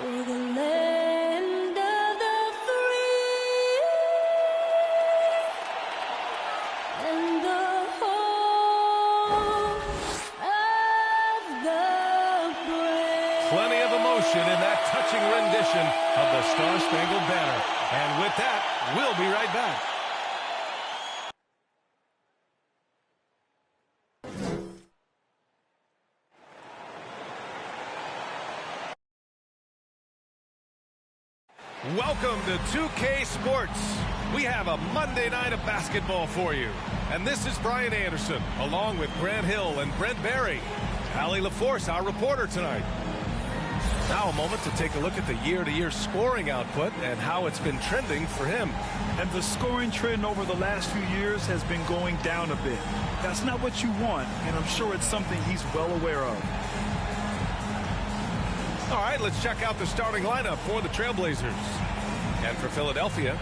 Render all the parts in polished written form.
We're the land of the free and the home of the brave. Plenty of emotion in that touching rendition of the Star-Spangled Banner. And with that, we'll be right back. Welcome to 2K Sports. We have a Monday night of basketball for you. And this is Brian Anderson, along with Grant Hill and Brent Barry. Allie LaForce, our reporter tonight. Now a moment to take a look at the year-to-year scoring output and how it's been trending for him. And the scoring trend over the last few years has been going down a bit. That's not what you want, and I'm sure it's something he's well aware of. All right, let's check out the starting lineup for the Trailblazers. And for Philadelphia,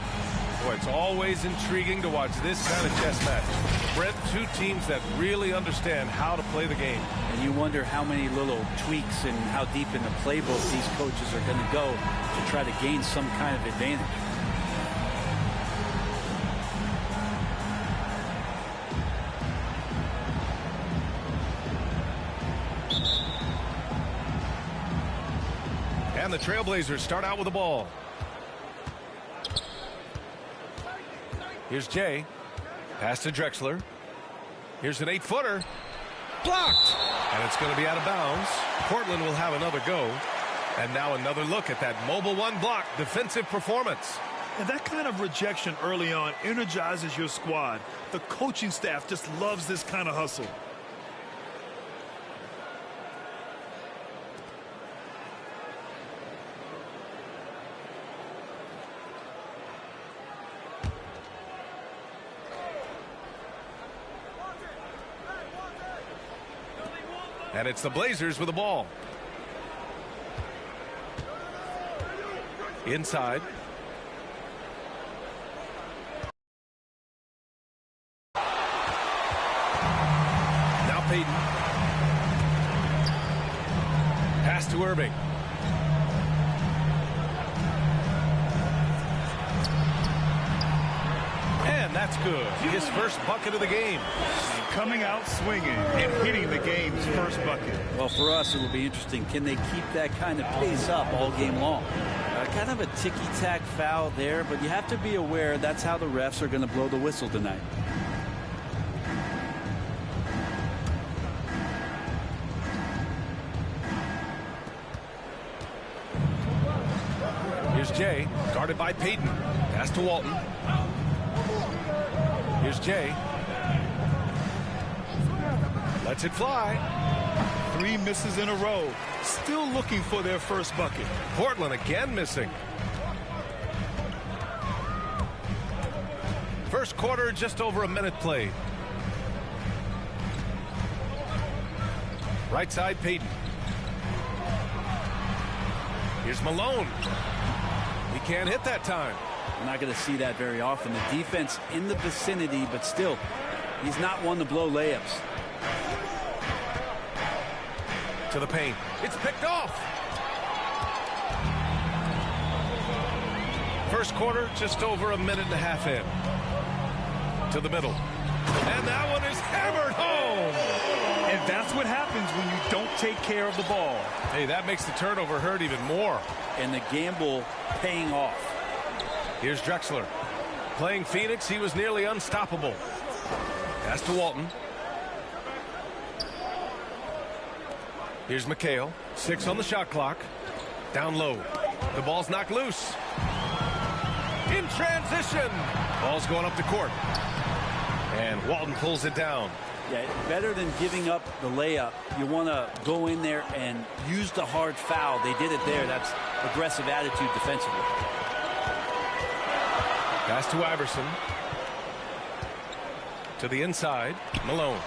boy, it's always intriguing to watch this kind of chess match. Brent, two teams that really understand how to play the game. And you wonder how many little tweaks and how deep in the playbook these coaches are going to go to try to gain some kind of advantage. And the Trailblazers start out with the ball. Here's Jay. Pass to Drexler. Here's an 8-footer. Blocked. And it's going to be out of bounds. Portland will have another go. And now another look at that mobile one block defensive performance. And that kind of rejection early on energizes your squad. The coaching staff just loves this kind of hustle. And it's the Blazers with the ball. Inside. Now Payton. Pass to Irving. And that's good. His first bucket of the game. Coming out swinging and hitting the game's first bucket. Well, for us, it will be interesting. Can they keep that kind of pace up all game long? Kind of a ticky-tack foul there, but you have to be aware that's how the refs are going to blow the whistle tonight. Here's Jay, guarded by Payton. Pass to Walton. Here's Jay. Lets it fly. 3 misses in a row. Still looking for their first bucket. Portland again missing. First quarter, just over a minute played. Right side, Payton. Here's Malone. He can't hit that time. We're not going to see that very often. The defense in the vicinity, but still, he's not one to blow layups. To the paint. It's picked off. First quarter, just over a minute and a half in. To the middle. And that one is hammered home. And that's what happens when you don't take care of the ball. Hey, that makes the turnover hurt even more. And the gamble paying off. Here's Drexler. Playing Phoenix, he was nearly unstoppable. Pass to Walton. Here's McHale. 6 on the shot clock. Down low. The ball's knocked loose. In transition. Ball's going up the court. And Walton pulls it down. Yeah, better than giving up the layup. You want to go in there and use the hard foul. They did it there. That's aggressive attitude defensively. Pass to Iverson. To the inside. Malone.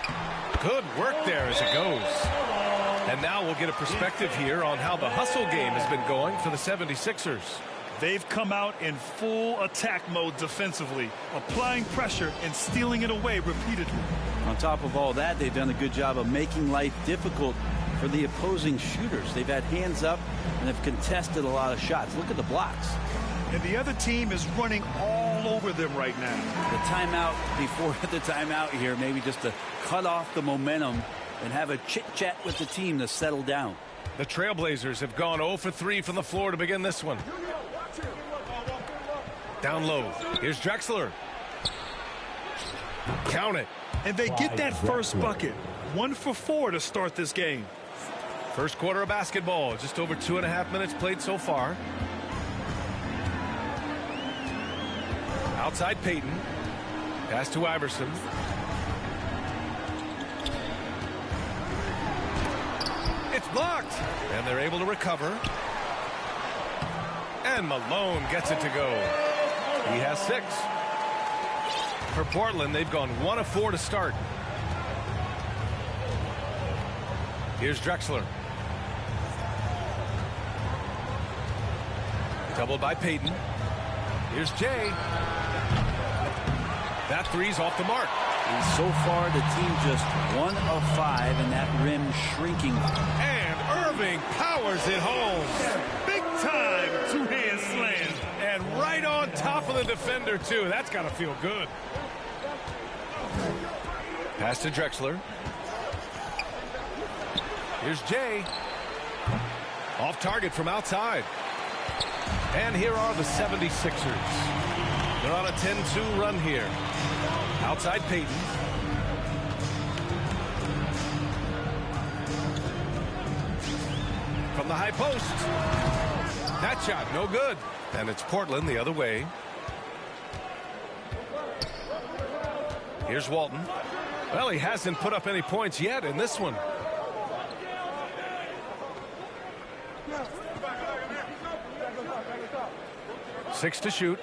Good work there as it goes. And now we'll get a perspective here on how the hustle game has been going for the 76ers. They've come out in full attack mode defensively, applying pressure and stealing it away repeatedly. On top of all that, they've done a good job of making life difficult for the opposing shooters. They've had hands up and have contested a lot of shots. Look at the blocks. And the other team is running all over them right now. The timeout before the timeout here, maybe just to cut off the momentum and have a chit-chat with the team to settle down. The Trailblazers have gone 0 for 3 from the floor to begin this one. Down low. Here's Drexler. Count it. And they get that first bucket. 1 for 4 to start this game. First quarter of basketball. Just over 2.5 minutes played so far. Outside Payton. Pass to Iverson. It's blocked. And they're able to recover. And Malone gets it to go. He has 6. For Portland, they've gone 1 of 4 to start. Here's Drexler. Doubled by Payton. Here's Jay. That three's off the mark. And so far, the team just 1 of 5, and that rim shrinking. And Irving powers it home. Big time two-hand slam. And right on top of the defender, too. That's got to feel good. Pass to Drexler. Here's Jay. Off target from outside. And here are the 76ers. They're on a 10-2 run here. Outside Payton. From the high post. That shot, no good. And it's Portland the other way. Here's Walton. Well, he hasn't put up any points yet in this one. Six to shoot.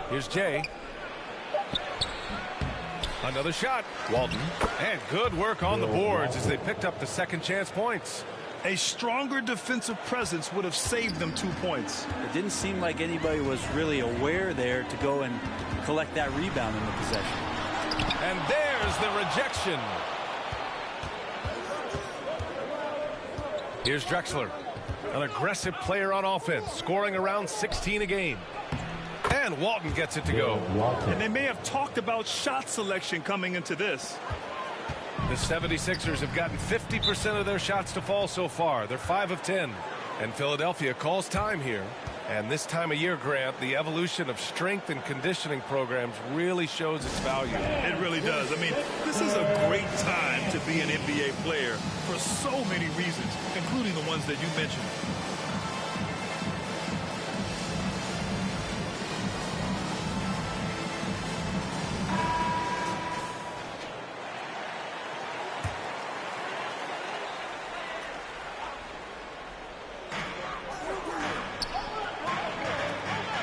Here's Jay. Another shot. Walton. And good work on the boards as they picked up the second chance points. A stronger defensive presence would have saved them 2 points. It didn't seem like anybody was really aware there to go and collect that rebound in the possession. And there's the rejection. Here's Drexler. An aggressive player on offense, scoring around 16 a game. And Walton gets it to go. And they may have talked about shot selection coming into this. The 76ers have gotten 50% of their shots to fall so far. They're 5 of 10. And Philadelphia calls time here. And this time of year, Grant, the evolution of strength and conditioning programs really shows its value. It really does. I mean, this is a great time to be an NBA player for so many reasons, including the ones that you mentioned.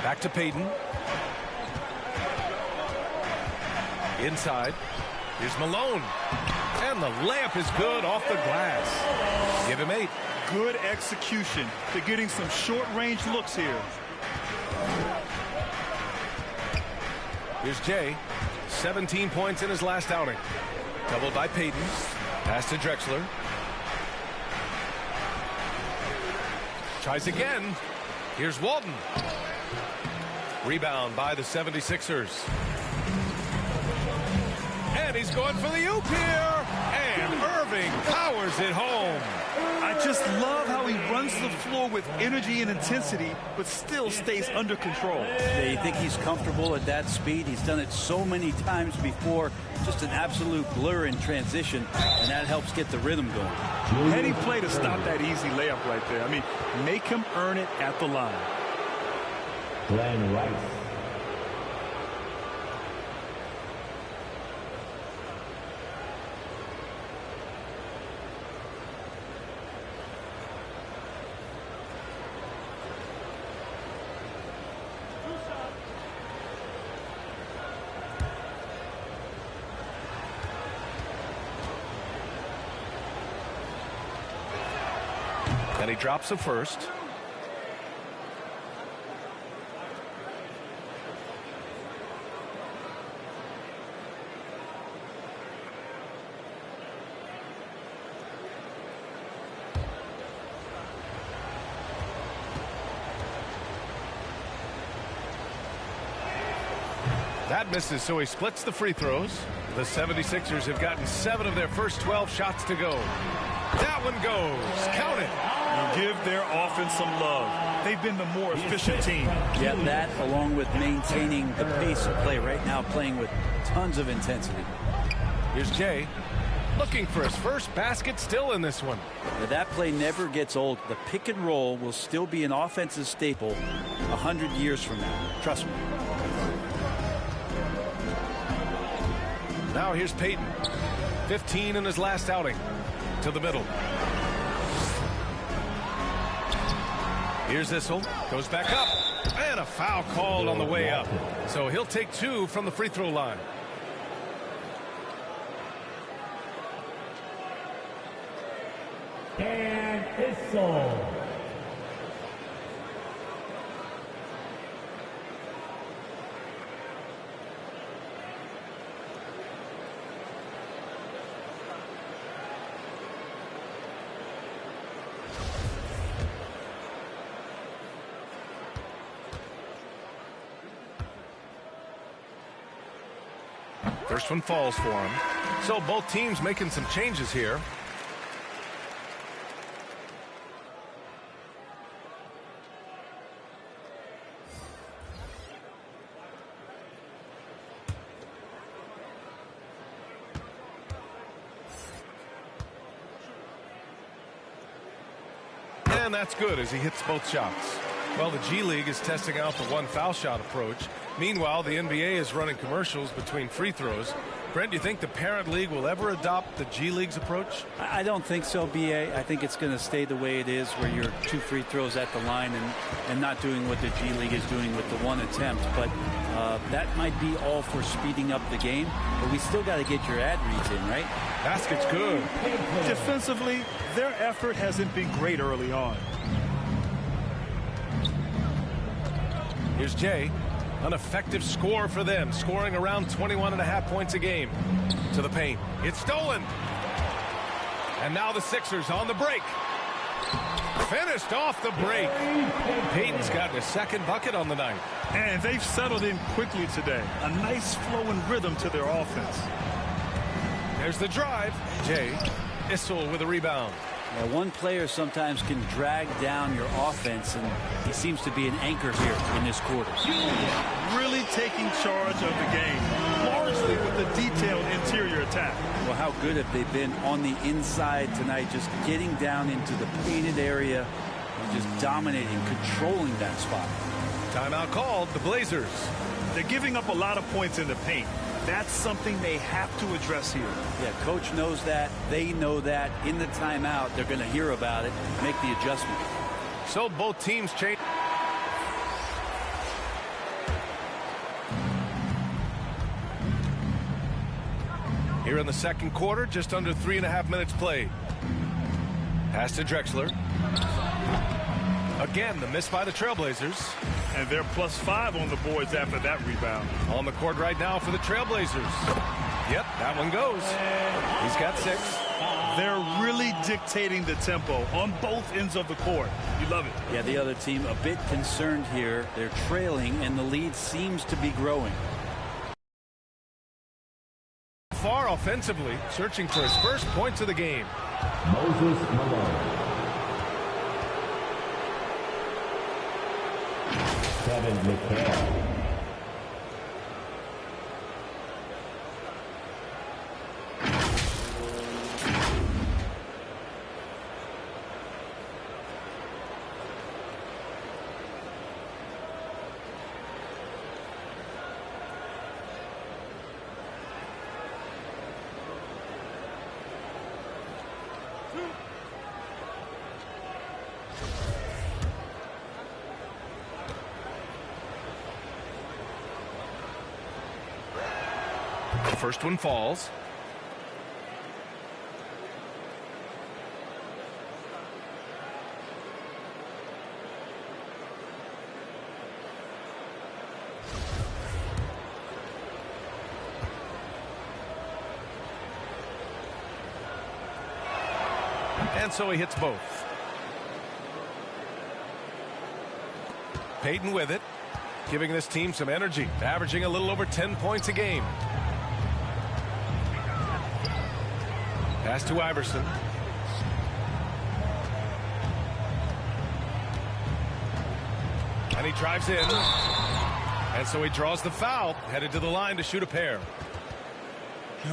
Back to Payton. Inside. Here's Malone. And the layup is good off the glass. Give him 8. Good execution. They're getting some short-range looks here. Here's Jay. 17 points in his last outing. Doubled by Payton. Pass to Drexler. Tries again. Here's Walton. Rebound by the 76ers. And And he's going for the oop here. And Irving powers it home. I just love how he runs the floor with energy and intensity, but still stays under control. Yeah, you think he's comfortable at that speed? He's done it so many times before. Just an absolute blur in transition, and that helps get the rhythm going. Heady play to stop that easy layup right there. I mean, make him earn it at the line. Glenn Rice. And he drops the first. That misses, so he splits the free throws. The 76ers have gotten 7 of their first 12 shots to go. That one goes. Count it. You give their offense some love. They've been the more efficient team. Yeah, that along with maintaining the pace of play right now, playing with tons of intensity. Here's Jay looking for his first basket, still in this one. Now, that play never gets old. The pick and roll will still be an offensive staple 100 years from now. Trust me. Now here's Payton. 15 in his last outing. To the middle. Here's Issel. Goes back up. And a foul called on the way up. So he'll take 2 from the free throw line. And Issel. First one falls for him. So both teams making some changes here. And that's good as he hits both shots. Well, the G League is testing out the one foul shot approach. Meanwhile, the NBA is running commercials between free throws. Brent, do you think the parent league will ever adopt the G League's approach? I don't think so, B.A. I think it's going to stay the way it is, where you're 2 free throws at the line and not doing what the G League is doing with the 1 attempt. But that might be all for speeding up the game. But we still got to get your ad reads in, right? Basket's good. Defensively, their effort hasn't been great early on. Here's Jay. An effective score for them, scoring around 21.5 points a game. To the paint. It's stolen. And now the Sixers on the break. Finished off the break. Payton's gotten his second bucket on the night. And they've settled in quickly today. A nice flow and rhythm to their offense. There's the drive. Jay. Issel with a rebound. Now, one player sometimes can drag down your offense, and he seems to be an anchor here in this quarter. Really taking charge of the game, largely with the detailed interior attack. Well, how good have they been on the inside tonight, just getting down into the painted area and just dominating, controlling that spot. Timeout called. The Blazers. They're giving up a lot of points in the paint. That's something they have to address here. Yeah, coach knows that. They know that. In the timeout, they're going to hear about it, make the adjustment. So both teams change. Here in the second quarter, just under 3.5 minutes played. Pass to Drexler. Again, the miss by the Trailblazers. And they're +5 on the boards after that rebound. On the court right now for the Trailblazers. Yep, that one goes. He's got 6. They're really dictating the tempo on both ends of the court. You love it. Yeah, the other team a bit concerned here. They're trailing, and the lead seems to be growing. far offensively, searching for his first points of the game. Moses Malone. Kevin McHale. The first one falls. And so he hits both. Payton with it, giving this team some energy, averaging a little over 10 points a game. Pass to Iverson. And he drives in. And so he draws the foul, headed to the line to shoot a pair.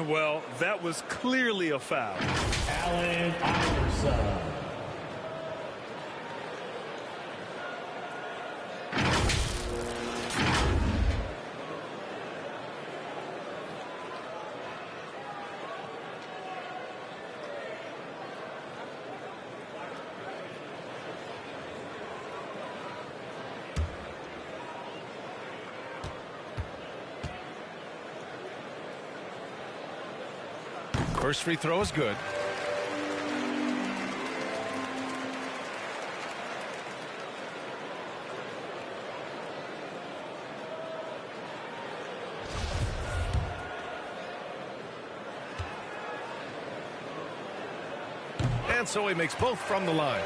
Well, that was clearly a foul. Allen Iverson. First free throw is good. And so he makes both from the line.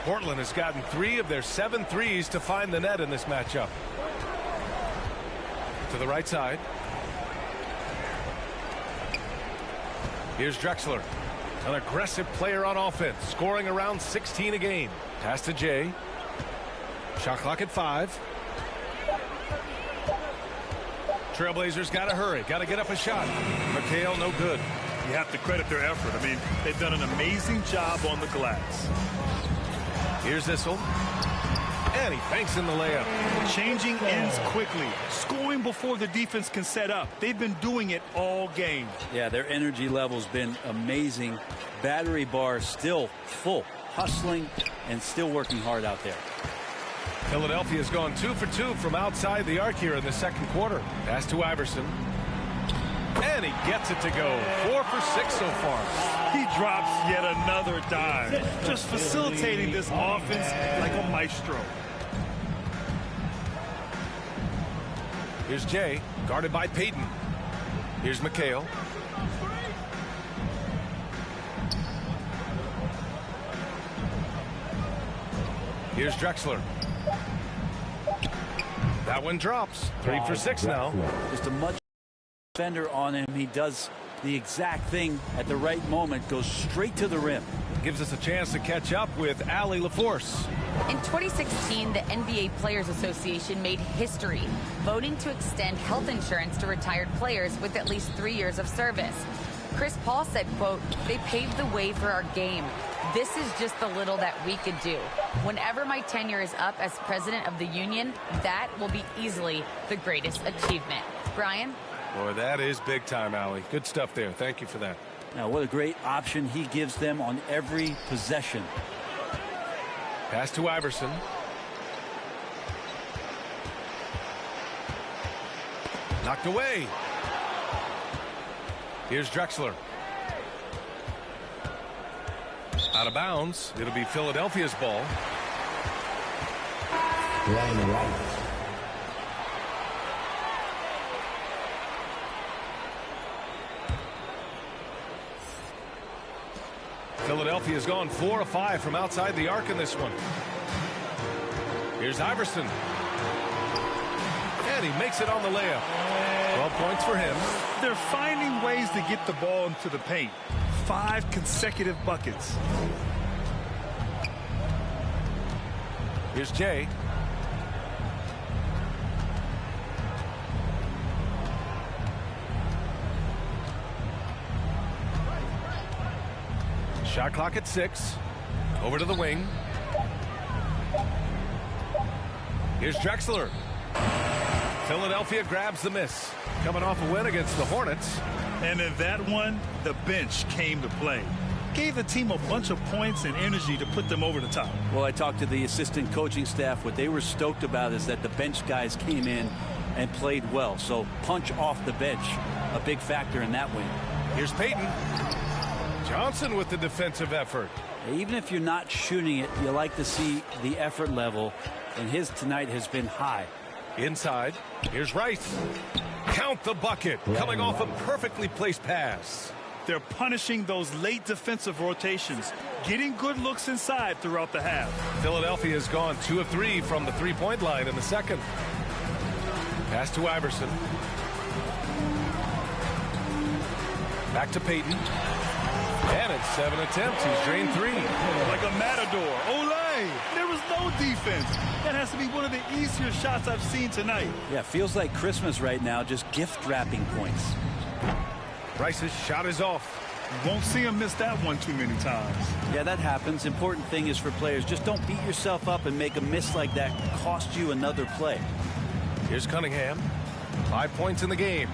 Portland has gotten 3 of their 7 threes to find the net in this matchup. To the right side. Here's Drexler, an aggressive player on offense, scoring around 16 a game. Pass to Jay. Shot clock at 5. Trailblazers got to hurry, got to get up a shot. McHale, no good. You have to credit their effort. I mean, they've done an amazing job on the glass. Here's Issel. And he banks in the layup. Changing ends quickly, scoring before the defense can set up. They've been doing it all game. Yeah, their energy level's been amazing. Battery bar still full, hustling and still working hard out there. Philadelphia's gone 2 for 2 from outside the arc here in the second quarter. Pass to Iverson. And he gets it to go. 4 for 6 so far. He drops yet another dime, just facilitating this offense like a maestro. Here's Jay, guarded by Payton. Here's McHale. Here's Drexler. That one drops. 3 for 6 now. Just a much defender on him. He does the exact thing at the right moment, goes straight to the rim. Gives us a chance to catch up with Allie LaForce. In 2016, the NBA Players Association made history, voting to extend health insurance to retired players with at least 3 years of service. Chris Paul said, quote, "They paved the way for our game. This is just the little that we could do. Whenever my tenure is up as president of the union, that will be easily the greatest achievement." Brian? Boy, that is big time, Allie. Good stuff there. Thank you for that. Now, what a great option he gives them on every possession. Pass to Iverson. Knocked away. Here's Drexler. Out of bounds. It'll be Philadelphia's ball. Glenn Wright. Philadelphia's gone 4 of 5 from outside the arc in this one. Here's Iverson. And he makes it on the layup. 12 points for him. They're finding ways to get the ball into the paint. 5 consecutive buckets. Here's Jay. Shot clock at 6. Over to the wing. Here's Drexler. Philadelphia grabs the miss. Coming off a win against the Hornets. And in that one, the bench came to play. Gave the team a bunch of points and energy to put them over the top. Well, I talked to the assistant coaching staff. What they were stoked about is that the bench guys came in and played well. So punch off the bench, a big factor in that win. Here's Payton. Johnson with the defensive effort. Even if you're not shooting it, you like to see the effort level, and his tonight has been high. Inside. Here's Rice. Count the bucket. Coming off a perfectly placed pass. They're punishing those late defensive rotations, getting good looks inside throughout the half. Philadelphia has gone 2 of 3 from the three-point line in the second. Pass to Iverson. Back to Payton. And it's 7 attempts. He's drained 3. Like a matador. Olay! There was no defense. That has to be one of the easier shots I've seen tonight. Yeah, feels like Christmas right now, just gift wrapping points. Rice's shot is off. You won't see him miss that one too many times. Yeah, that happens. Important thing is for players, just don't beat yourself up and make a miss like that cost you another play. Here's Cunningham. 5 points in the game.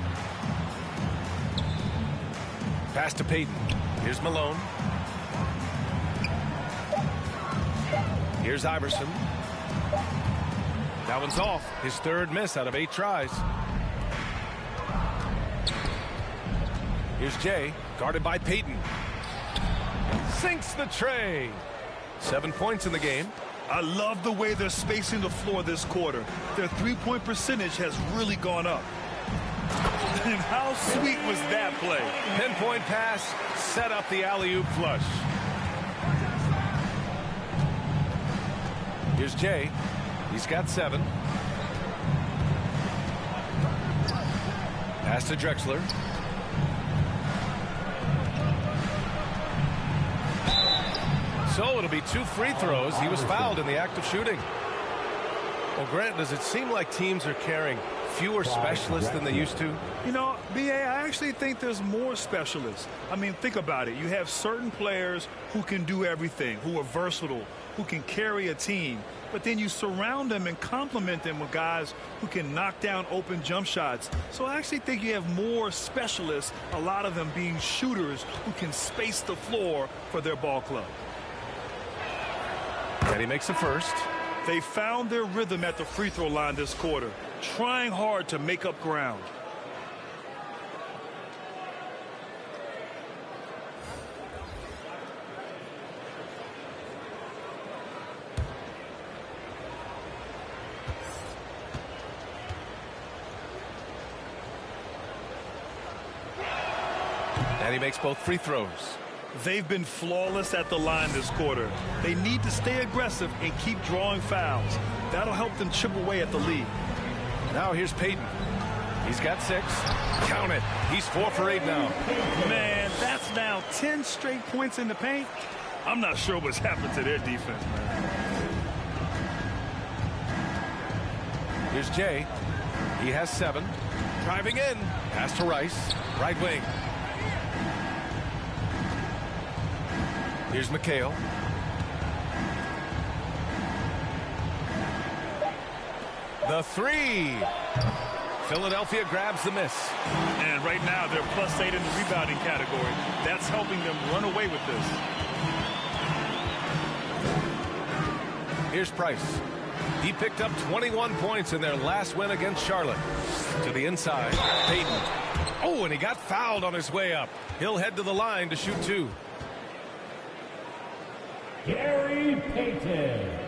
Pass to Payton. Here's Malone. Here's Iverson. That one's off. His 3rd miss out of 8 tries. Here's Jay, guarded by Payton. Sinks the tray. 7 points in the game. I love the way they're spacing the floor this quarter. Their three-point percentage has really gone up. And how sweet was that play? Pinpoint pass, set up the alley-oop flush. Here's Jay. He's got 7. Pass to Drexler. So it'll be 2 free throws. He was fouled in the act of shooting. Well, Grant, does it seem like teams are carrying fewer specialists than they used to? You know, B.A., I actually think there's more specialists. I mean, think about it. You have certain players who can do everything, who are versatile, who can carry a team. But then you surround them and complement them with guys who can knock down open jump shots. So I actually think you have more specialists, a lot of them being shooters who can space the floor for their ball club. And he makes the first. They found their rhythm at the free throw line this quarter, trying hard to make up ground. And he makes both free throws. They've been flawless at the line this quarter. They need to stay aggressive and keep drawing fouls. That'll help them chip away at the lead. Now here's Payton. He's got 6. Count it. He's 4 for 8 now. Man, that's now 10 straight points in the paint. I'm not sure what's happened to their defense, man. Here's Jay. He has 7. Driving in. Pass to Rice. Right wing. Here's McHale. The 3. Philadelphia grabs the miss. And right now they're +8 in the rebounding category. That's helping them run away with this. Here's Price. He picked up 21 points in their last win against Charlotte. To the inside. Payton. Oh, and he got fouled on his way up. He'll head to the line to shoot 2. Gary Payton.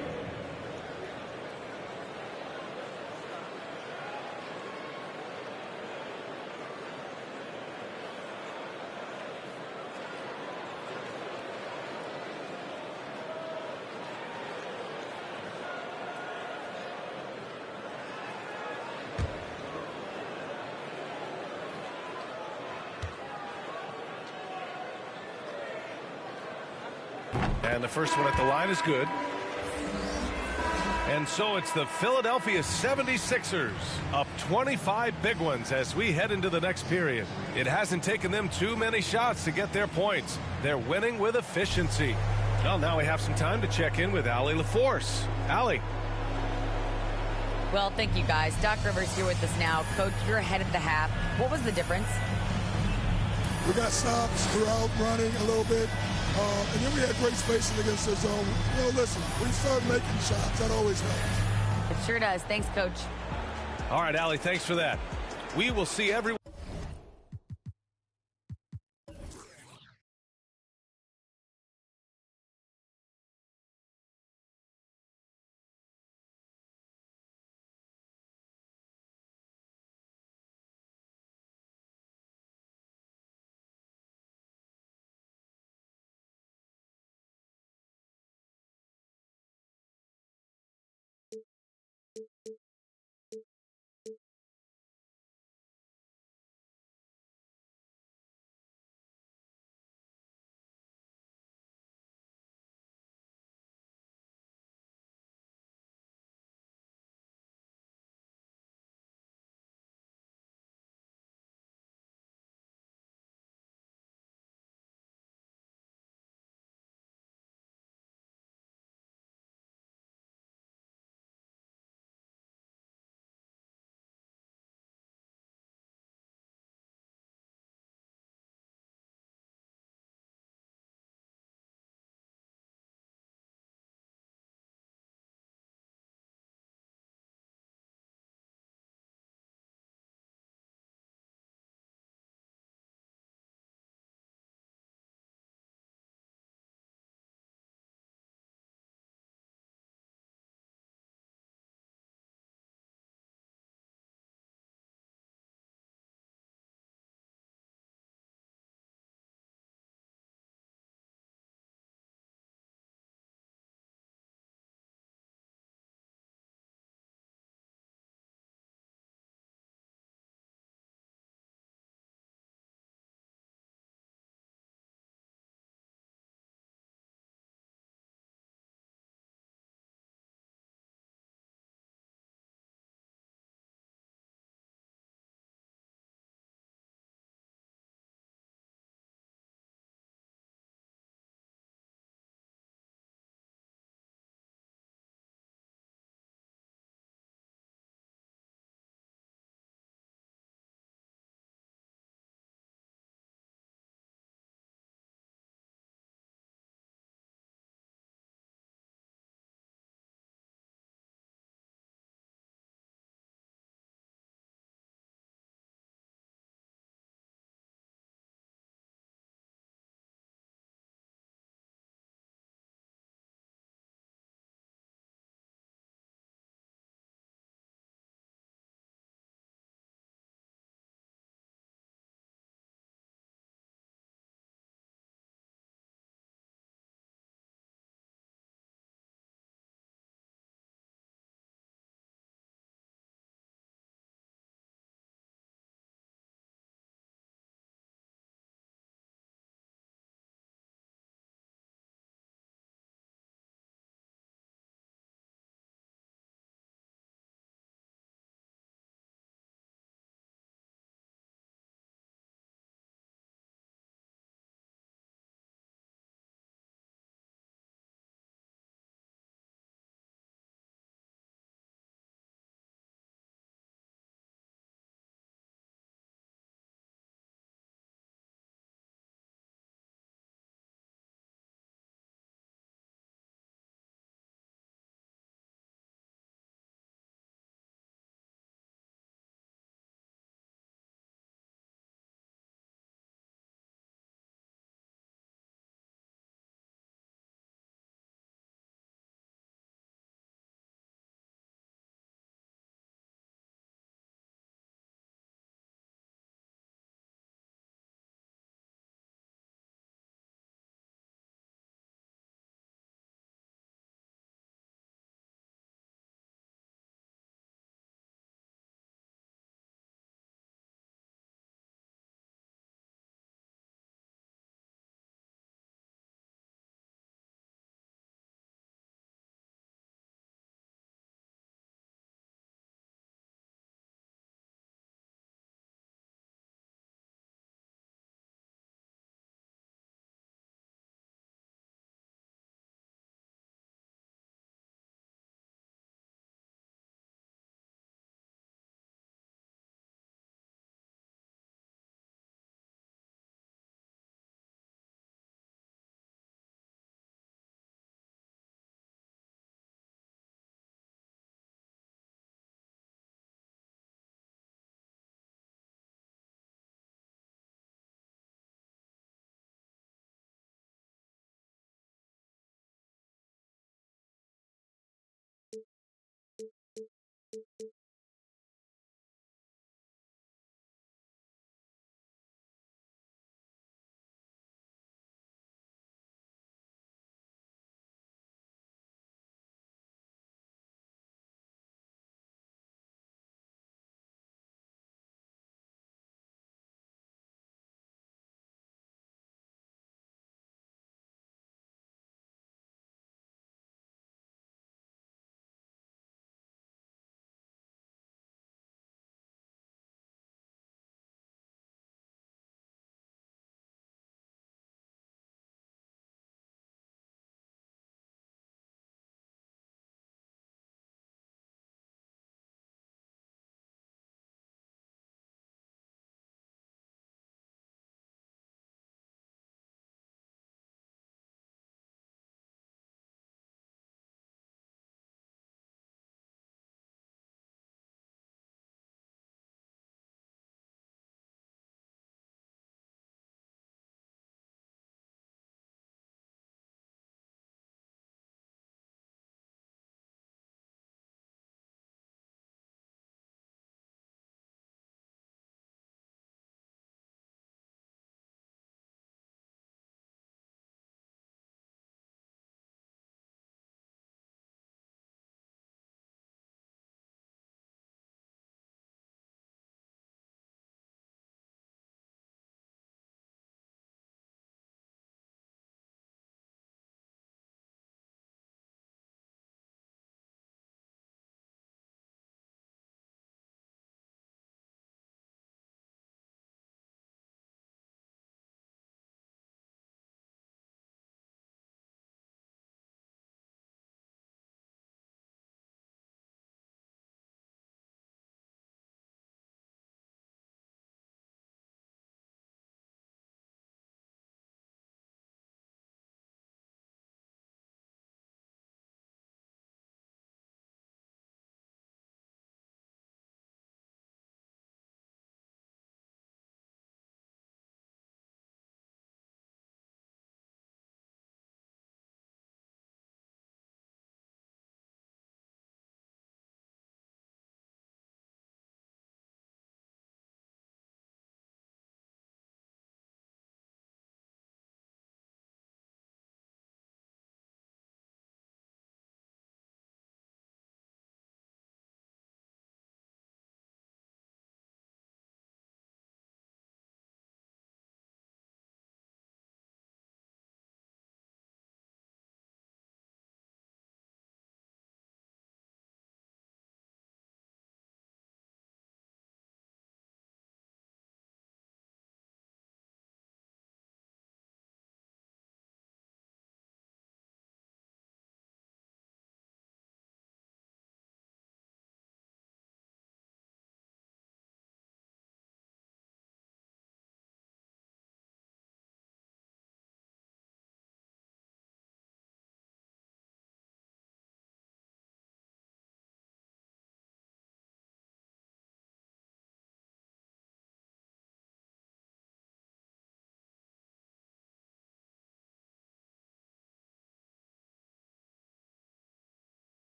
And the first one at the line is good. And so it's the Philadelphia 76ers up 25 big ones as we head into the next period. It hasn't taken them too many shots to get their points. They're winning with efficiency. Well, now we have some time to check in with Allie LaForce. Allie. Well, thank you, guys. Doc Rivers here with us now. Coach, you're ahead at the half. What was the difference? We got stops, we were out running a little bit, and then we had great spacing against the zone. Listen, we started making shots. That always helps. It sure does. Thanks, Coach. All right, Allie, thanks for that. We will see everyone.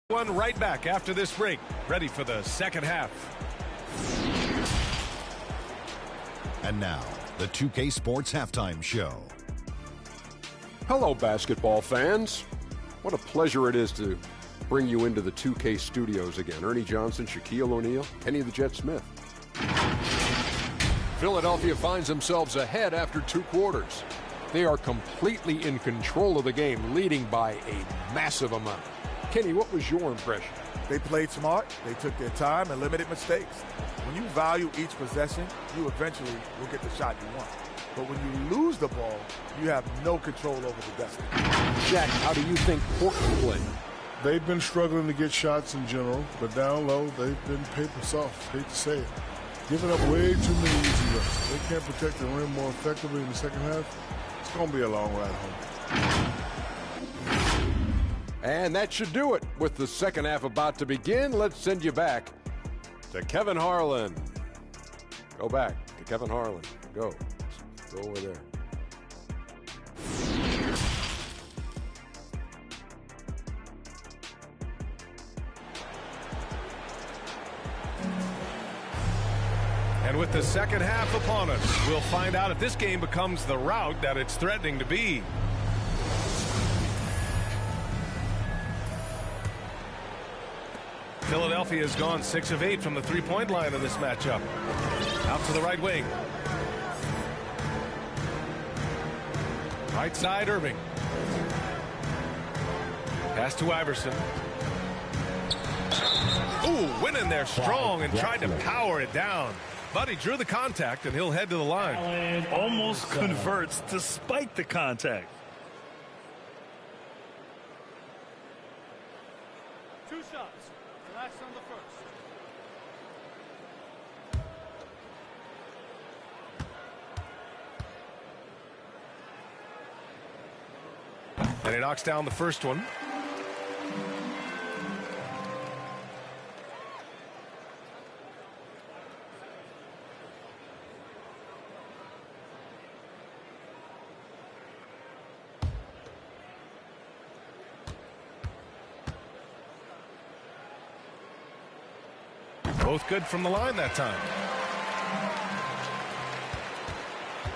One right back after this break, ready for the second half. And now, the 2K Sports Halftime Show. Hello, basketball fans. What a pleasure it is to bring you into the 2K studios again. Ernie Johnson, Shaquille O'Neal, Kenny the Jet Smith. Philadelphia finds themselves ahead after 2 quarters. They are completely in control of the game, leading by a massive amount. Kenny, what was your impression? They played smart, they took their time and limited mistakes. When you value each possession, you eventually will get the shot you want. But when you lose the ball, you have no control over the destiny. Jack, how do you think Portland played? They've been struggling to get shots in general, but down low, they've been paper soft. Hate to say it. Giving up way too many easy looks. They can't protect the rim more effectively in the second half. It's going to be a long ride home. And that should do it. With the second half about to begin, let's send you back to Kevin Harlan. Go back to Kevin Harlan. Go. Go over there. And with the second half upon us, we'll find out if this game becomes the rout that it's threatening to be. Philadelphia has gone 6 of 8 from the three-point line in this matchup. Out to the right wing. Right side, Irving. Pass to Iverson. Ooh, went in there strong and tried to power it down. But he drew the contact, and he'll head to the line. Almost converts despite the contact. 2 shots. Relax on the first. And he knocks down the first one. Both good from the line that time.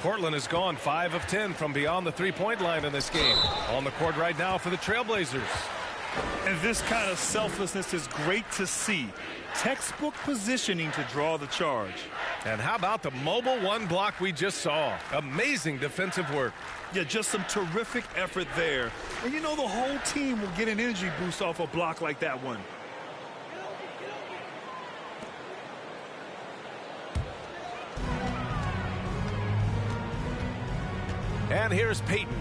Portland has gone 5 of 10 from beyond the three-point line in this game. On the court right now for the Trailblazers. And this kind of selflessness is great to see. Textbook positioning to draw the charge. And how about the mobile one block we just saw? Amazing defensive work. Yeah, just some terrific effort there. And you know the whole team will get an energy boost off a block like that one. And here's Payton.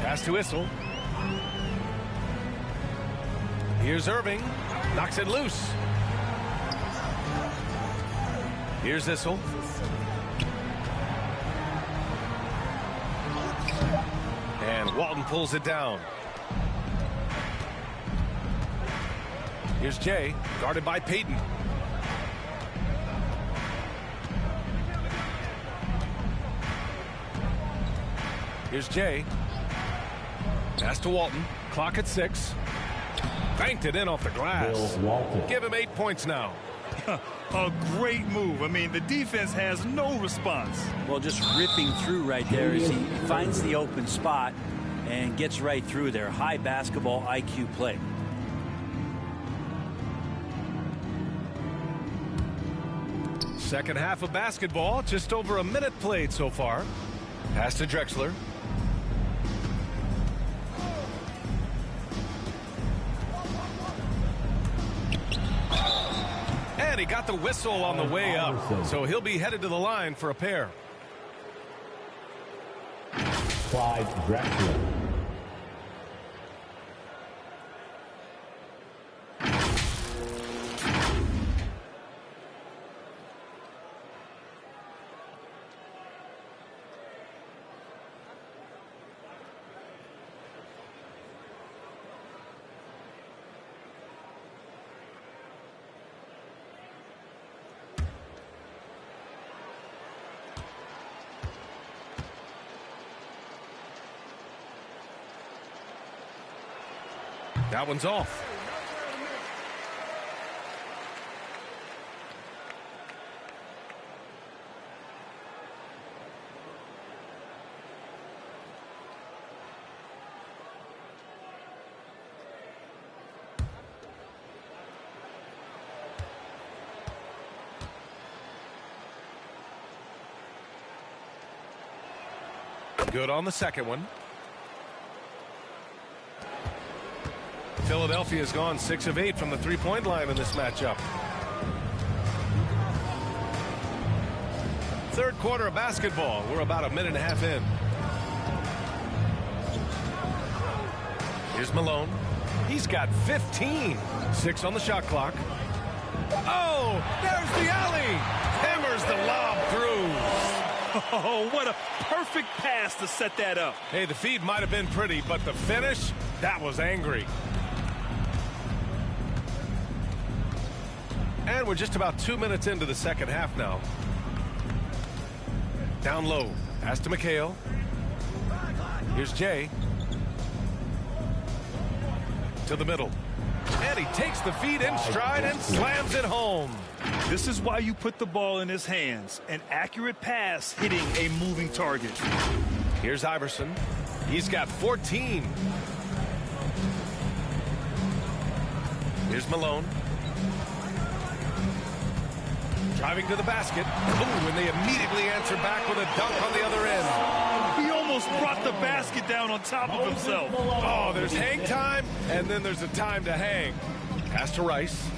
Pass to Issel. Here's Irving. Knocks it loose. Here's Issel. And Walton pulls it down. Here's Jay, guarded by Payton. Here's Jay. Pass to Walton. Clock at 6. Banked it in off the glass. Give him 8 points now. A great move. I mean, the defense has no response. Well, just ripping through right there as he finds the open spot and gets right through there. High basketball IQ play. Second half of basketball. Just over a minute played so far. Pass to Drexler. And he got the whistle on the way up, so he'll be headed to the line for a pair. Clyde Drexler. That one's off. Good on the second one. Philadelphia's gone 6 of 8 from the three-point line in this matchup. Third quarter of basketball. We're about a minute and a half in. Here's Malone. He's got 15. 6 on the shot clock. Oh, there's the alley. Hammers the lob through. Oh, what a perfect pass to set that up. Hey, the feed might have been pretty, but the finish, that was angry. And we're just about 2 minutes into the second half now. Down low. Pass to McHale. Here's Jay. To the middle. And he takes the feed in stride and slams it home. This is why you put the ball in his hands. An accurate pass hitting a moving target. Here's Iverson. He's got 14. Here's Malone. Driving to the basket. Ooh, and they immediately answer back with a dunk on the other end. He almost brought the basket down on top of himself. Oh, there's hang time, and then there's a time to hang. Pass to Rice.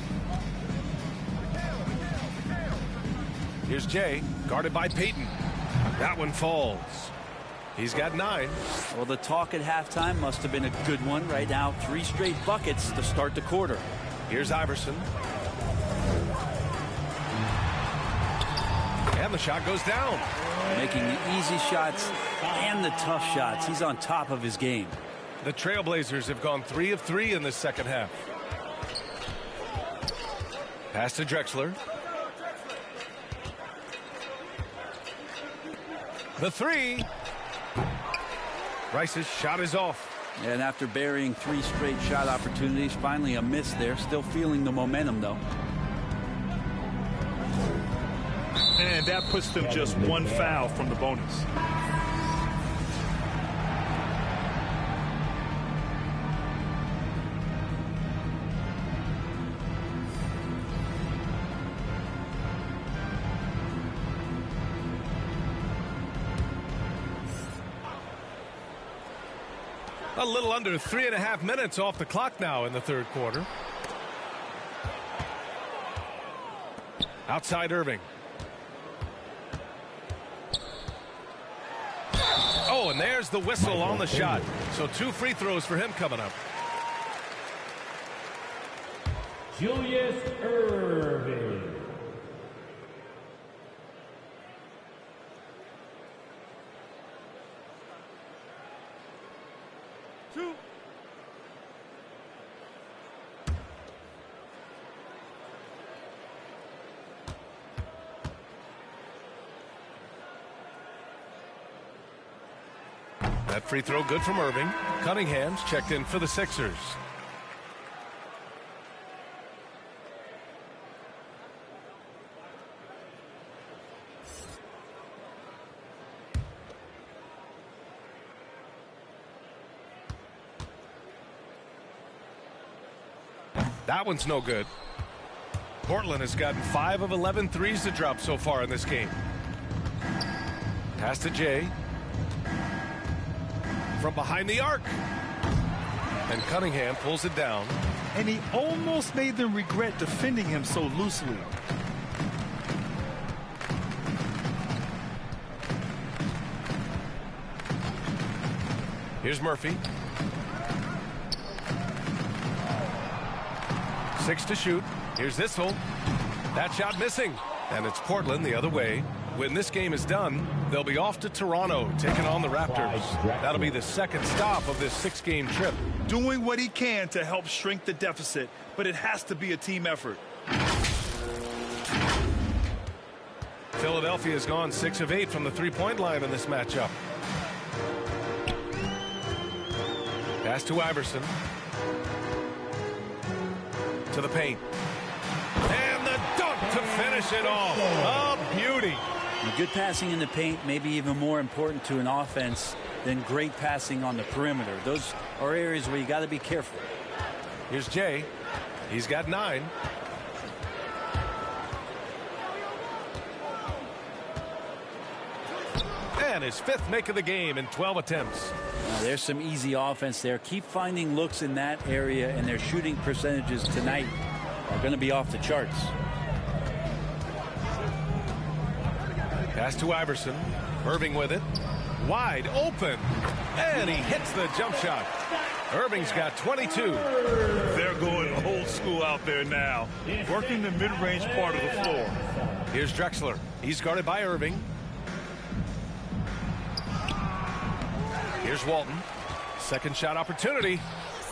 Here's Jay, guarded by Payton. That one falls. He's got 9. Well, the talk at halftime must have been a good one. Right now, 3 straight buckets to start the quarter. Here's Iverson. And the shot goes down. Making the easy shots and the tough shots. He's on top of his game. The Trailblazers have gone 3 of 3 in this second half. Pass to Drexler. The 3. Rice's shot is off. And after burying 3 straight shot opportunities, finally a miss there. Still feeling the momentum, though. And that puts them just 1 foul from the bonus. A little under 3.5 minutes off the clock now in the third quarter. Outside Irving. Oh, and there's the whistle on the shot. So 2 free throws for him coming up. Julius Irving. That free throw good from Irving. Cunningham's checked in for the Sixers. That one's no good. Portland has gotten 5 of 11 threes to drop so far in this game. Pass to Jay. From behind the arc. And Cunningham pulls it down. And he almost made them regret defending him so loosely. Here's Murphy. 6 to shoot. Here's this hole. That shot missing. And it's Portland the other way. When this game is done, they'll be off to Toronto, taking on the Raptors. That'll be the second stop of this 6-game trip. Doing what he can to help shrink the deficit, but it has to be a team effort. Philadelphia has gone 6 of 8 from the three-point line in this matchup. Pass to Iverson. To the paint. And the dunk to finish it off. A beauty. Good passing in the paint may be even more important to an offense than great passing on the perimeter. Those are areas where you got to be careful. Here's Jay. He's got 9. And his 5th make of the game in 12 attempts. Now, there's some easy offense there. Keep finding looks in that area, and their shooting percentages tonight are going to be off the charts. Pass to Iverson. Irving with it. Wide open. And he hits the jump shot. Irving's got 22. They're going old school out there now, working the mid-range part of the floor. Here's Drexler. He's guarded by Irving. Here's Walton. Second shot opportunity.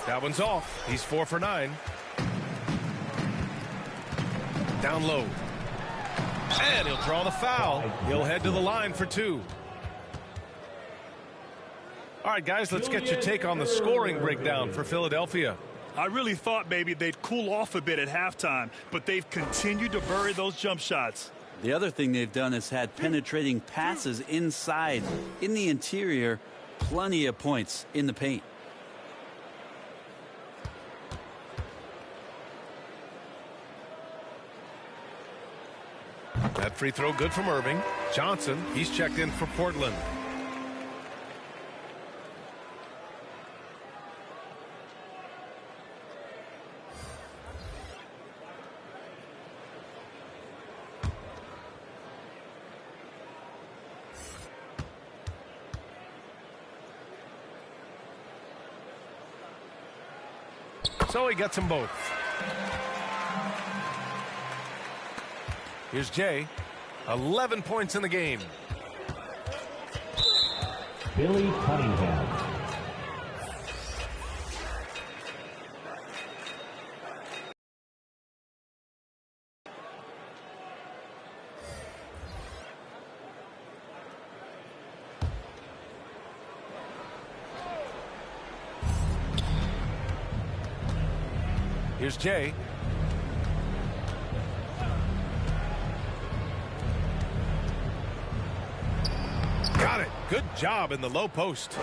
That one's off. He's 4 for 9. Down low. And he'll draw the foul. He'll head to the line for 2. All right, guys, let's get your take on the scoring breakdown for Philadelphia. I really thought maybe they'd cool off a bit at halftime, but they've continued to bury those jump shots. The other thing they've done is had penetrating passes inside, in the interior, plenty of points in the paint. That free throw good from Irving. Johnson, he's checked in for Portland. So he gets them both. Here's Jay. 11 points in the game. Billy Cunningham. Here's Jay. Got it. Good job in the low post.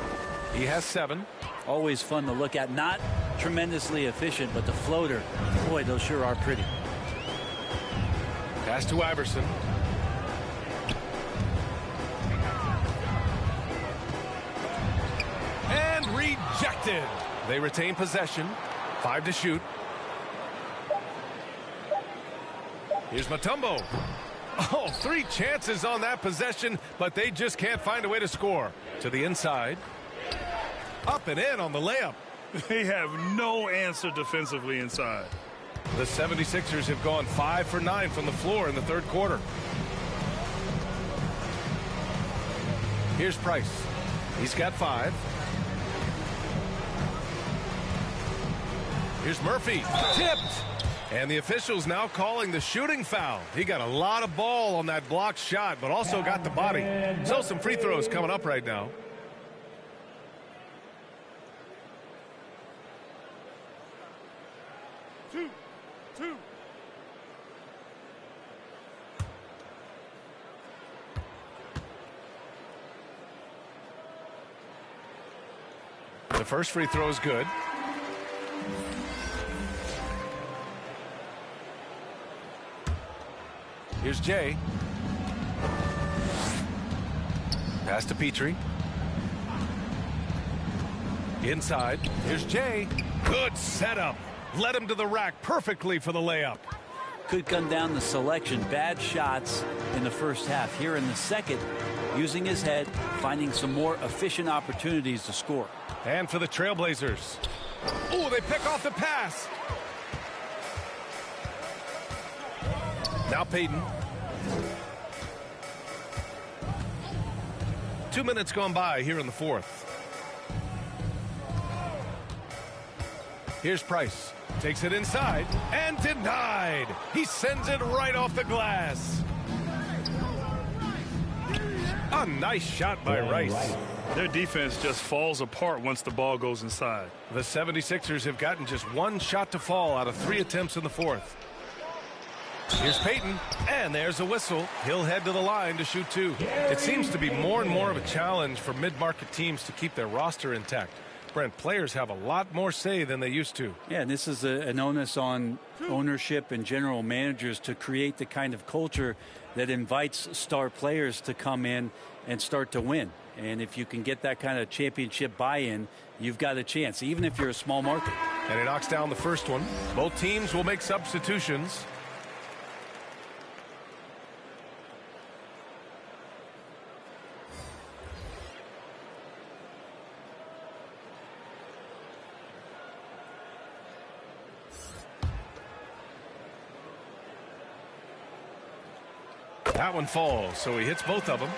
He has 7. Always fun to look at. Not tremendously efficient, but the floater, boy, those sure are pretty. Pass to Iverson. And rejected. They retain possession. 5 to shoot. Here's Mutombo. Oh, 3 chances on that possession, but they just can't find a way to score. To the inside. Up and in on the layup. They have no answer defensively inside. The 76ers have gone 5 for 9 from the floor in the third quarter. Here's Price. He's got 5. Here's Murphy. Tipped. And the officials now calling the shooting foul. He got a lot of ball on that blocked shot, but also got the body. So some free throws coming up right now. Two. The first free throw is good. Here's Jay. Pass to Petrie. Inside. Here's Jay. Good setup. Led him to the rack perfectly for the layup. Could come down the selection. Bad shots in the first half. Here in the second, using his head, finding some more efficient opportunities to score. And for the Trailblazers. Oh, they pick off the pass. Now Payton. 2 minutes gone by here in the fourth. Here's Price. Takes it inside and denied. He sends it right off the glass. A nice shot by Rice. Their defense just falls apart once the ball goes inside. The 76ers have gotten just one shot to fall out of 3 attempts in the fourth. Here's Payton, and there's a whistle. He'll head to the line to shoot 2. It seems to be more and more of a challenge for mid-market teams to keep their roster intact. Brent, players have a lot more say than they used to. Yeah, and this is an onus on ownership and general managers to create the kind of culture that invites star players to come in and start to win. And if you can get that kind of championship buy-in, you've got a chance, even if you're a small market. And he knocks down the first one. Both teams will make substitutions. That one falls, so he hits both of them.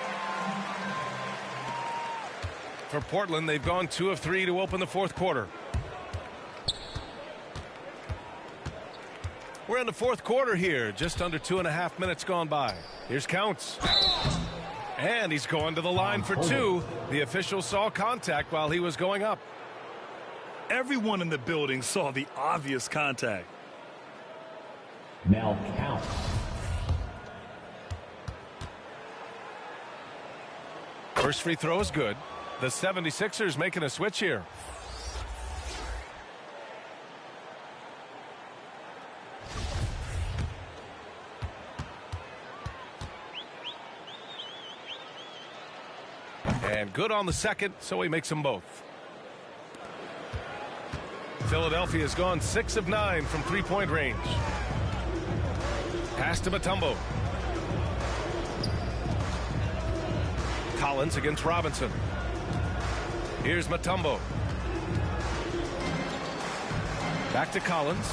For Portland, they've gone 2 of 3 to open the fourth quarter. We're in the fourth quarter here, just under 2.5 minutes gone by. Here's Counts. And he's going to the line for 2. The official saw contact while he was going up. Everyone in the building saw the obvious contact. Now Counts. First free throw is good. The 76ers making a switch here. And good on the second, so he makes them both. Philadelphia has gone 6 of 9 from three-point range. Pass to Mutombo. Collins against Robinson. Here's Mutombo. Back to Collins.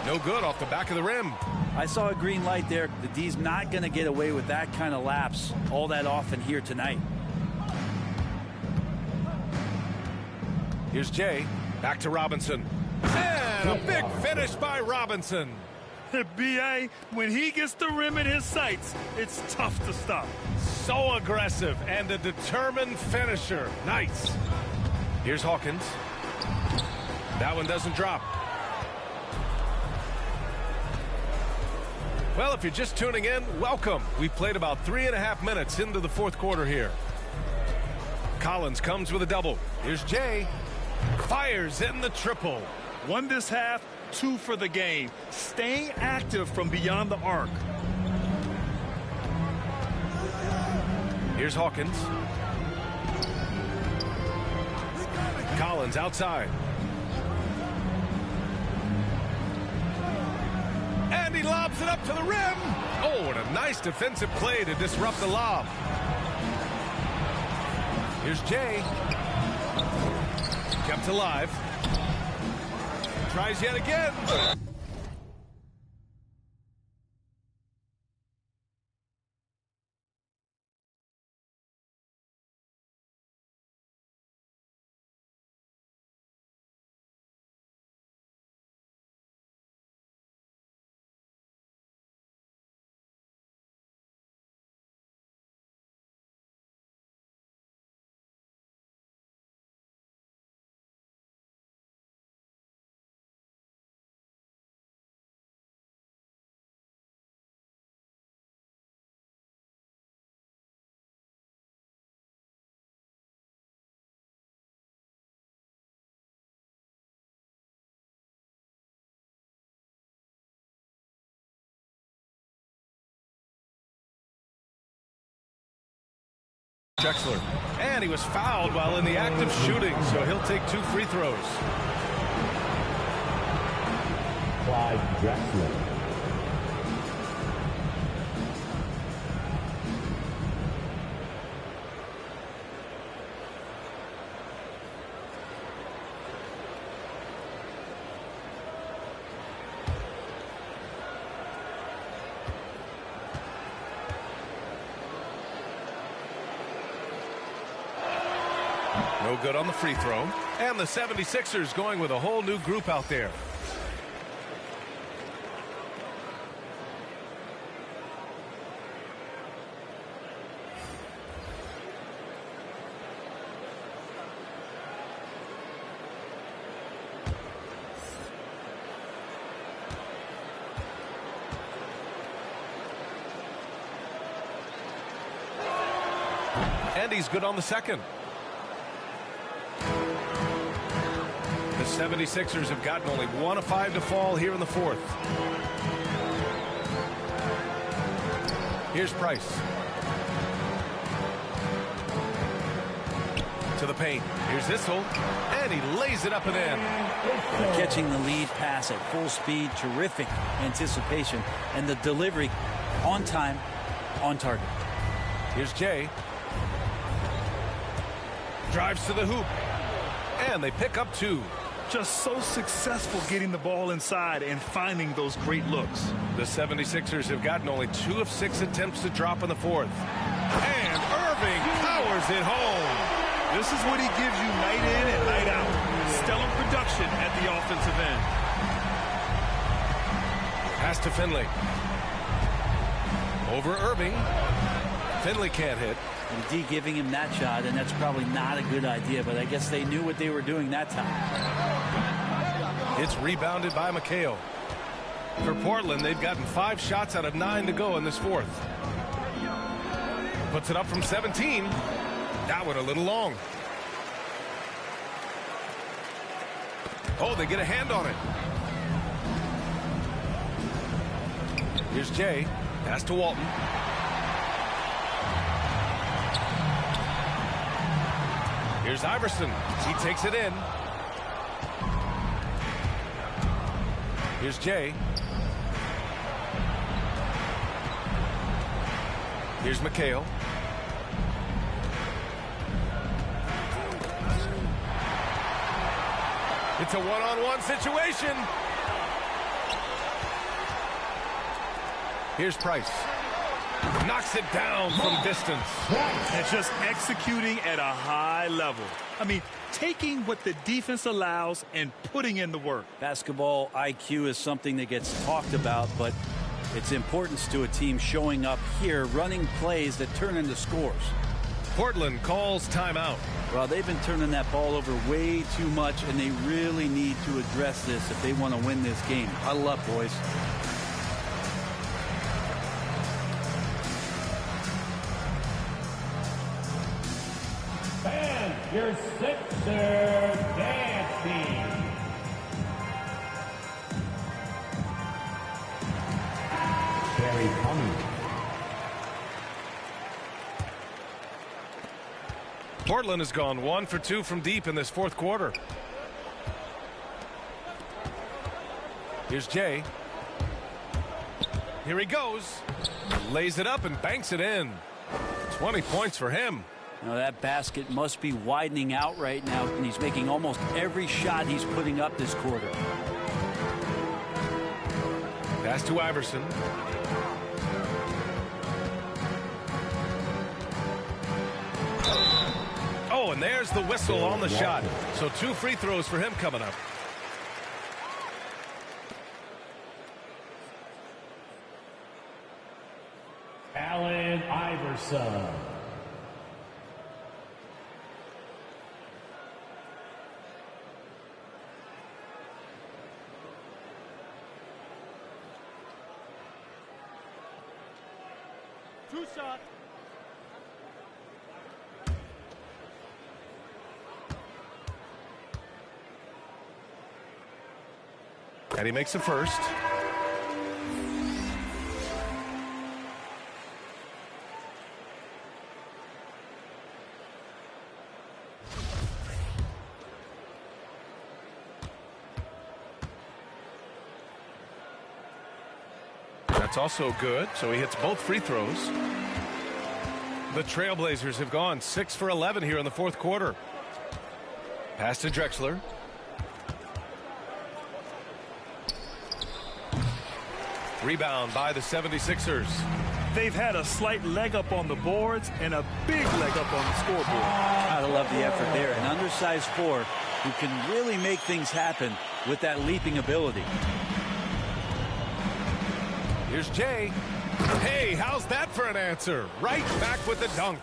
No good off the back of the rim. I saw a green light there. The D's not going to get away with that kind of lapse all that often here tonight. Here's Jay. Back to Robinson. And a big finish by Robinson. B.A., when he gets the rim in his sights, it's tough to stop. So aggressive and a determined finisher. Nice. Here's Hawkins. That one doesn't drop. Well, if you're just tuning in, welcome. We've played about 3.5 minutes into the fourth quarter here. Collins comes with a double. Here's Jay. Fires in the triple. 1 this half, 2 for the game. Staying active from beyond the arc. Here's Hawkins. Collins outside. And he lobs it up to the rim. Oh, and a nice defensive play to disrupt the lob. Here's Jay. Kept alive. Tries yet again. Drexler. And he was fouled while in the act of shooting, so he'll take 2 free throws. Clyde Drexler. No good on the free throw. And the 76ers going with a whole new group out there. And he's good on the second. The 76ers have gotten only 1 of 5 to fall here in the fourth. Here's Price. To the paint. Here's Issel. And he lays it up and in. Catching the lead pass at full speed. Terrific anticipation. And the delivery on time, on target. Here's Jay. Drives to the hoop. And they pick up 2. Just so successful getting the ball inside and finding those great looks. The 76ers have gotten only 2 of 6 attempts to drop in the fourth. And Irving powers it home. This is what he gives you night in and night out. Stellar production at the offensive end. Pass to Finley. Over Irving. Finley can't hit. And D giving him that shot, and that's probably not a good idea, but I guess they knew what they were doing that time. It's rebounded by McHale. For Portland, they've gotten 5 shots out of 9 to go in this fourth. Puts it up from 17. That one a little long. Oh, they get a hand on it. Here's Jay. Pass to Walton. Here's Iverson. He takes it in. Here's Jay. Here's McHale. It's a one-on-one situation. Here's Price. Knocks it down from distance. And just executing at a high level. I mean, taking what the defense allows and putting in the work. Basketball IQ is something that gets talked about, but its importance to a team showing up here, running plays that turn into scores. Portland calls timeout. Well, they've been turning that ball over way too much, and they really need to address this if they want to win this game. Huddle up, boys. And your Sixer dancing. Barry Cummings. Portland has gone 1 for 2 from deep in this fourth quarter. Here's Jay. Here he goes. Lays it up and banks it in. 20 points for him. Now that basket must be widening out right now, and he's making almost every shot he's putting up this quarter. Pass to Iverson. Oh, and there's the whistle on the shot. So 2 free throws for him coming up. Allen Iverson. Two shot. And he makes the first. That's also good, so he hits both free throws. The Trailblazers have gone 6 for 11 here in the fourth quarter. Pass to Drexler. Rebound by the 76ers. They've had a slight leg up on the boards and a big leg up on the scoreboard. I love the effort there. An undersized 4 who can really make things happen with that leaping ability. Here's Jay. Hey, how's that for an answer? Right back with the dunk.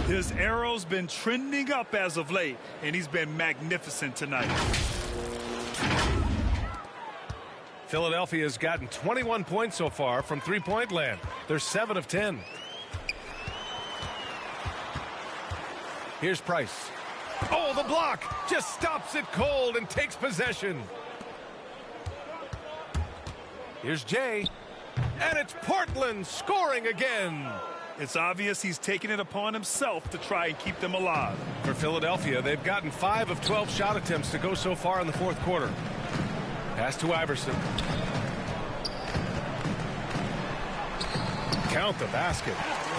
His arrow's been trending up as of late, and he's been magnificent tonight. Philadelphia has gotten 21 points so far from three-point land. They're 7 of 10. Here's Price. Oh, the block just stops it cold and takes possession. Here's Jay. And it's Portland scoring again. It's obvious he's taking it upon himself to try and keep them alive. For Philadelphia, they've gotten 5 of 12 shot attempts to go so far in the fourth quarter. Pass to Iverson. Count the basket.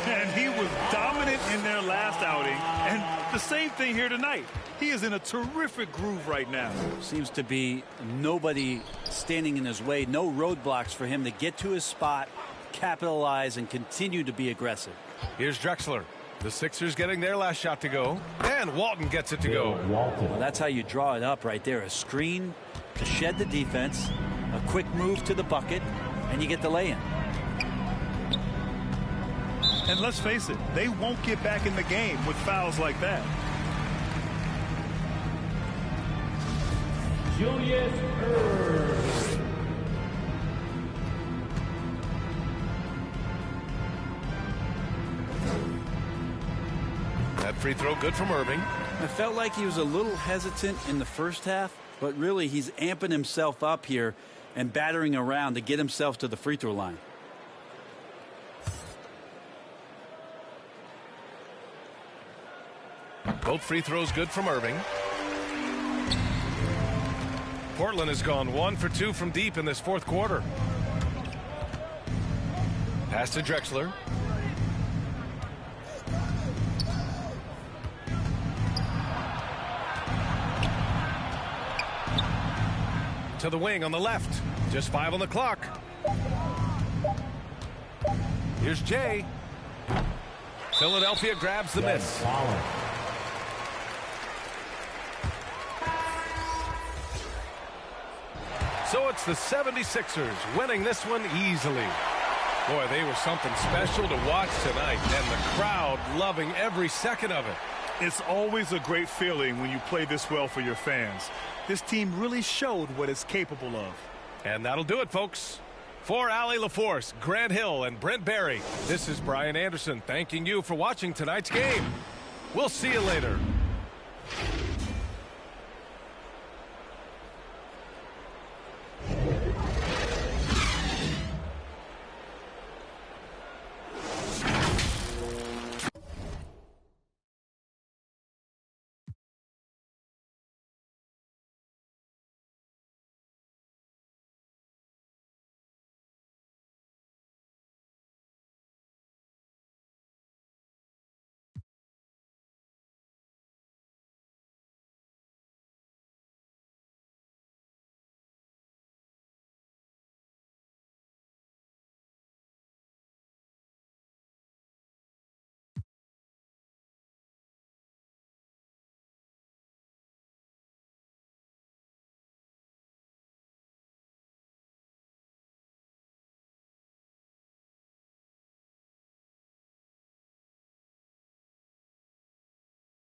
And he was dominant in their last outing. And the same thing here tonight. He is in a terrific groove right now. Seems to be nobody standing in his way. No roadblocks for him to get to his spot, capitalize, and continue to be aggressive. Here's Drexler. The Sixers getting their last shot to go. And Walton gets it to go. Well, that's how you draw it up right there. A screen to shed the defense, a quick move to the bucket, and you get the lay-in. And let's face it, they won't get back in the game with fouls like that. Julius Erving. That free throw good from Irving. I felt like he was a little hesitant in the first half, but really he's amping himself up here and battering around to get himself to the free throw line. Both free throws good from Irving. Portland has gone 1 for 2 from deep in this fourth quarter. Pass to Drexler. To the wing on the left. Just 5 on the clock. Here's Jay. Philadelphia grabs the miss. So it's the 76ers winning this one easily. Boy, they were something special to watch tonight, and the crowd loving every second of it. It's always a great feeling when you play this well for your fans. This team really showed what it's capable of. And that'll do it, folks. For Allie LaForce, Grant Hill, and Brent Barry, this is Brian Anderson thanking you for watching tonight's game. We'll see you later.